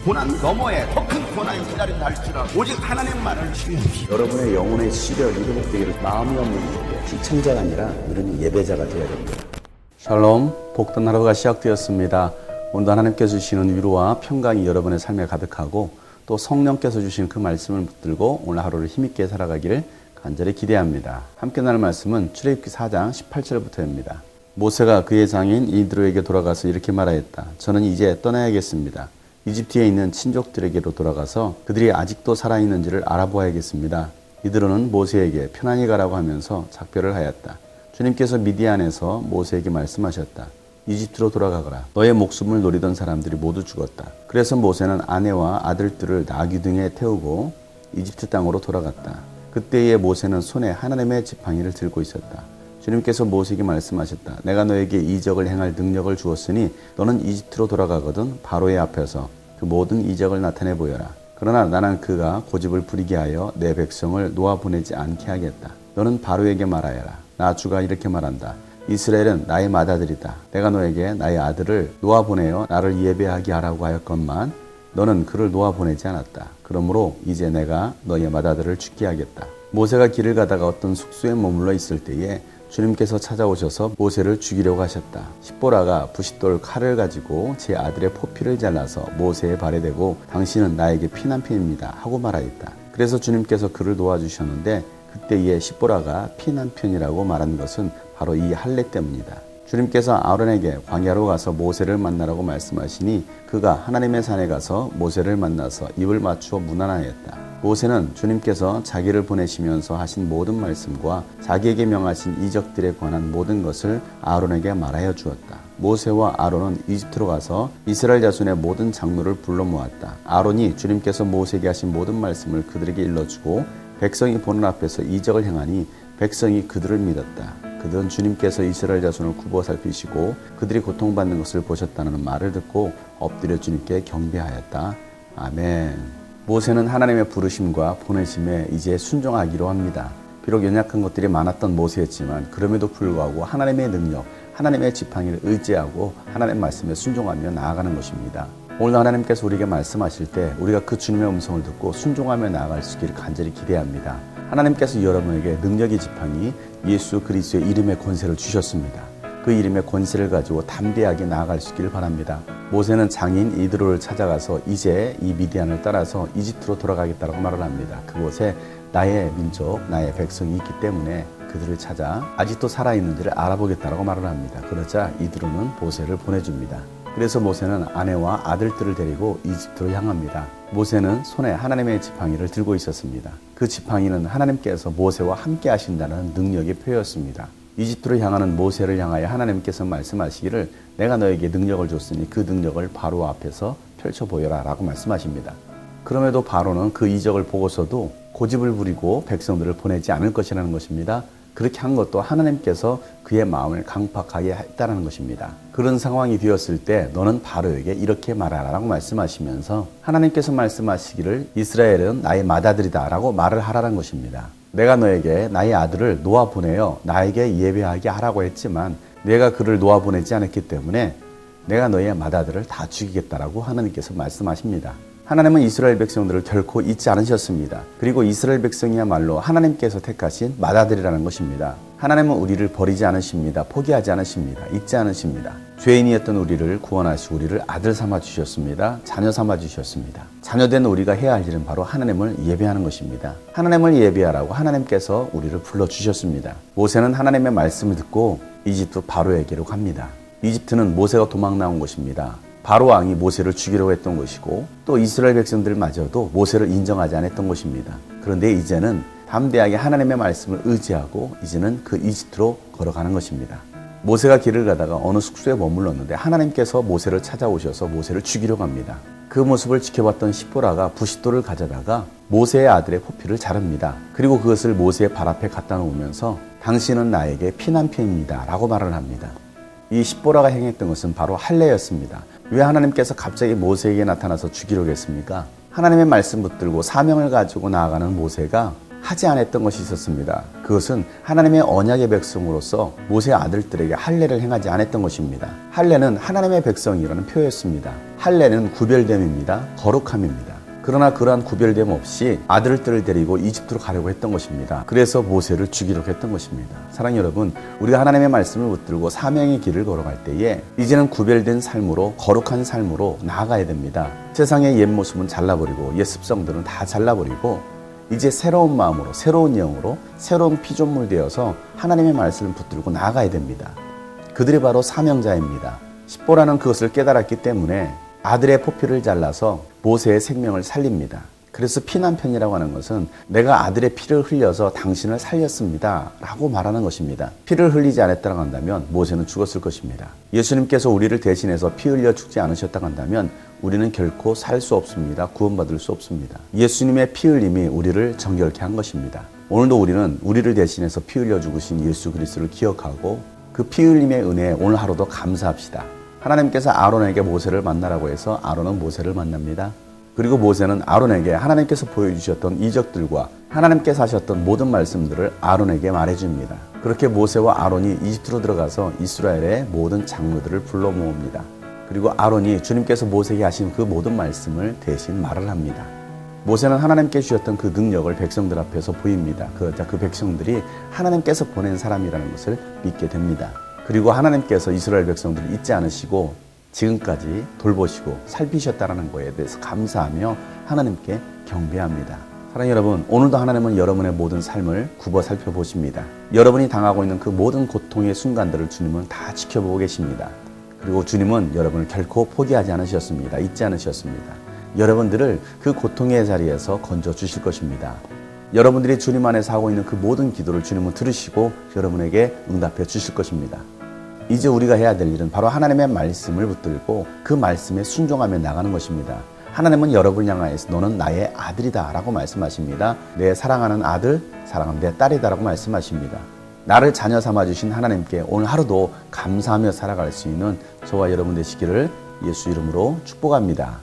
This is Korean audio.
고난 너머에 더 큰 고난이 기다린다 할지라도 오직 하나님 말을 신뢰하십시오. 여러분의 영혼의 시력이 회복되기를 마음이 없는 분에게 시청자가 아니라 누리는 예배자가 되어야 됩니다. 샬롬, 복된 하루가 시작되었습니다. 오늘도 하나님께서 주시는 위로와 평강이 여러분의 삶에 가득하고 또 성령께서 주신 그 말씀을 붙들고 오늘 하루를 힘있게 살아가기를 간절히 기대합니다. 함께 나눌 말씀은 출애굽기 4장 18절부터입니다. 모세가 그의 장인 이드로에게 돌아가서 이렇게 말하였다. 저는 이제 떠나야겠습니다. 이집트에 있는 친족들에게로 돌아가서 그들이 아직도 살아있는지를 알아보아야겠습니다. 이드로는 모세에게 편안히 가라고 하면서 작별을 하였다. 주님께서 미디안에서 모세에게 말씀하셨다. 이집트로 돌아가거라. 너의 목숨을 노리던 사람들이 모두 죽었다. 그래서 모세는 아내와 아들들을 나귀 등에 태우고 이집트 땅으로 돌아갔다. 그때의 모세는 손에 하나님의 지팡이를 들고 있었다. 주님께서 모세에게 말씀하셨다. 내가 너에게 이적을 행할 능력을 주었으니 너는 이집트로 돌아가거든 바로의 앞에서 그 모든 이적을 나타내 보여라. 그러나 나는 그가 고집을 부리게 하여 내 백성을 놓아보내지 않게 하겠다. 너는 바로에게 말하여라. 나 주가 이렇게 말한다. 이스라엘은 나의 맏아들이다. 내가 너에게 나의 아들을 놓아보내어 나를 예배하게 하라고 하였건만 너는 그를 놓아보내지 않았다. 그러므로 이제 내가 너의 맏아들을 죽게 하겠다. 모세가 길을 가다가 어떤 숙소에 머물러 있을 때에 주님께서 찾아오셔서 모세를 죽이려고 하셨다. 십보라가 부싯돌 칼을 가지고 제 아들의 포피를 잘라서 모세의 발에 대고 당신은 나에게 피난편입니다 하고 말하였다. 그래서 주님께서 그를 도와주셨는데 그때의 십보라가 피난편이라고 말한 것은 바로 이 할례 때문이다. 주님께서 아론에게 광야로 가서 모세를 만나라고 말씀하시니 그가 하나님의 산에 가서 모세를 만나서 입을 맞추어 문안하였다. 모세는 주님께서 자기를 보내시면서 하신 모든 말씀과 자기에게 명하신 이적들에 관한 모든 것을 아론에게 말하여 주었다. 모세와 아론은 이집트로 가서 이스라엘 자손의 모든 장로를 불러 모았다. 아론이 주님께서 모세에게 하신 모든 말씀을 그들에게 일러주고 백성이 보는 앞에서 이적을 행하니 백성이 그들을 믿었다. 그들은 주님께서 이스라엘 자손을 굽어 살피시고 그들이 고통받는 것을 보셨다는 말을 듣고 엎드려 주님께 경배하였다. 아멘. 모세는 하나님의 부르심과 보내심에 이제 순종하기로 합니다. 비록 연약한 것들이 많았던 모세였지만 그럼에도 불구하고 하나님의 능력, 하나님의 지팡이를 의지하고 하나님의 말씀에 순종하며 나아가는 것입니다. 오늘 하나님께서 우리에게 말씀하실 때 우리가 그 주님의 음성을 듣고 순종하며 나아갈 수 있기를 간절히 기대합니다. 하나님께서 여러분에게 능력의 지팡이 예수 그리스도의 이름의 권세를 주셨습니다. 그 이름의 권세를 가지고 담대하게 나아갈 수 있기를 바랍니다. 모세는 장인 이드로를 찾아가서 이제 이 미디안을 따라서 이집트로 돌아가겠다고 말을 합니다. 그곳에 나의 민족, 나의 백성이 있기 때문에 그들을 찾아 아직도 살아있는지를 알아보겠다고 말을 합니다. 그러자 이드로는 모세를 보내줍니다. 그래서 모세는 아내와 아들들을 데리고 이집트로 향합니다. 모세는 손에 하나님의 지팡이를 들고 있었습니다. 그 지팡이는 하나님께서 모세와 함께 하신다는 능력의 표였습니다. 이집트로 향하는 모세를 향하여 하나님께서 말씀하시기를 내가 너에게 능력을 줬으니 그 능력을 바로 앞에서 펼쳐 보여라 라고 말씀하십니다. 그럼에도 바로는 그 이적을 보고서도 고집을 부리고 백성들을 보내지 않을 것이라는 것입니다. 그렇게 한 것도 하나님께서 그의 마음을 강팍하게 했다는 것입니다. 그런 상황이 되었을 때 너는 바로에게 이렇게 말하라고 말씀하시면서 하나님께서 말씀하시기를 이스라엘은 나의 맏아들이다 라고 말을 하라는 것입니다. 내가 너에게 나의 아들을 놓아보내어 나에게 예배하게 하라고 했지만 내가 그를 놓아보내지 않았기 때문에 내가 너의 맏아들을 다 죽이겠다라고 하나님께서 말씀하십니다. 하나님은 이스라엘 백성들을 결코 잊지 않으셨습니다. 그리고 이스라엘 백성이야말로 하나님께서 택하신 맏아들이라는 것입니다. 하나님은 우리를 버리지 않으십니다. 포기하지 않으십니다. 잊지 않으십니다. 죄인이었던 우리를 구원하시고 우리를 아들 삼아 주셨습니다. 자녀 삼아 주셨습니다. 자녀된 우리가 해야 할 일은 바로 하나님을 예배하는 것입니다. 하나님을 예배하라고 하나님께서 우리를 불러주셨습니다. 모세는 하나님의 말씀을 듣고 이집트 바로에게로 갑니다. 이집트는 모세가 도망 나온 곳입니다. 바로 왕이 모세를 죽이려고 했던 것이고 또 이스라엘 백성들마저도 모세를 인정하지 않았던 것입니다. 그런데 이제는 담대하게 하나님의 말씀을 의지하고 이제는 그 이집트로 걸어가는 것입니다. 모세가 길을 가다가 어느 숙소에 머물렀는데 하나님께서 모세를 찾아오셔서 모세를 죽이려고 합니다. 그 모습을 지켜봤던 십보라가 부싯돌을 가져다가 모세의 아들의 포피를 자릅니다. 그리고 그것을 모세의 발 앞에 갖다 놓으면서 당신은 나에게 피난편입니다 라고 말을 합니다. 이 십보라가 행했던 것은 바로 할례였습니다. 왜 하나님께서 갑자기 모세에게 나타나서 죽이려고 했습니까? 하나님의 말씀 붙들고 사명을 가지고 나아가는 모세가 하지 않았던 것이 있었습니다. 그것은 하나님의 언약의 백성으로서 모세 아들들에게 할례를 행하지 않았던 것입니다. 할례는 하나님의 백성이라는 표였습니다. 할례는 구별됨입니다. 거룩함입니다. 그러나 그러한 구별됨 없이 아들들을 데리고 이집트로 가려고 했던 것입니다. 그래서 모세를 죽이려고 했던 것입니다. 사랑하는 여러분, 우리가 하나님의 말씀을 붙들고 사명의 길을 걸어갈 때에 이제는 구별된 삶으로, 거룩한 삶으로 나아가야 됩니다. 세상의 옛 모습은 잘라버리고 옛 습성들은 다 잘라버리고 이제 새로운 마음으로, 새로운 영으로, 새로운 피조물 되어서 하나님의 말씀을 붙들고 나아가야 됩니다. 그들이 바로 사명자입니다. 십보라는 그것을 깨달았기 때문에 아들의 포피를 잘라서 모세의 생명을 살립니다. 그래서 피난편이라고 하는 것은 내가 아들의 피를 흘려서 당신을 살렸습니다 라고 말하는 것입니다. 피를 흘리지 않았다고 한다면 모세는 죽었을 것입니다. 예수님께서 우리를 대신해서 피 흘려 죽지 않으셨다고 한다면 우리는 결코 살 수 없습니다. 구원받을 수 없습니다. 예수님의 피 흘림이 우리를 정결케 한 것입니다. 오늘도 우리는 우리를 대신해서 피 흘려 죽으신 예수 그리스도를 기억하고 그 피 흘림의 은혜에 오늘 하루도 감사합시다. 하나님께서 아론에게 모세를 만나라고 해서 아론은 모세를 만납니다. 그리고 모세는 아론에게 하나님께서 보여주셨던 이적들과 하나님께서 하셨던 모든 말씀들을 아론에게 말해줍니다. 그렇게 모세와 아론이 이집트로 들어가서 이스라엘의 모든 장로들을 불러 모읍니다. 그리고 아론이 주님께서 모세에게 하신 그 모든 말씀을 대신 말을 합니다. 모세는 하나님께 주셨던 그 능력을 백성들 앞에서 보입니다. 그 백성들이 하나님께서 보낸 사람이라는 것을 믿게 됩니다. 그리고 하나님께서 이스라엘 백성들을 잊지 않으시고 지금까지 돌보시고 살피셨다는 것에 대해서 감사하며 하나님께 경배합니다. 사랑하는 여러분, 오늘도 하나님은 여러분의 모든 삶을 굽어 살펴보십니다. 여러분이 당하고 있는 그 모든 고통의 순간들을 주님은 다 지켜보고 계십니다. 그리고 주님은 여러분을 결코 포기하지 않으셨습니다. 잊지 않으셨습니다. 여러분들을 그 고통의 자리에서 건져 주실 것입니다. 여러분들이 주님 안에서 하고 있는 그 모든 기도를 주님은 들으시고 여러분에게 응답해 주실 것입니다. 이제 우리가 해야 될 일은 바로 하나님의 말씀을 붙들고 그 말씀에 순종하며 나가는 것입니다. 하나님은 여러분을 향하여서 너는 나의 아들이다 라고 말씀하십니다. 내 사랑하는 아들, 사랑하는 내 딸이다 라고 말씀하십니다. 나를 자녀 삼아주신 하나님께 오늘 하루도 감사하며 살아갈 수 있는 저와 여러분 되시기를 예수 이름으로 축복합니다.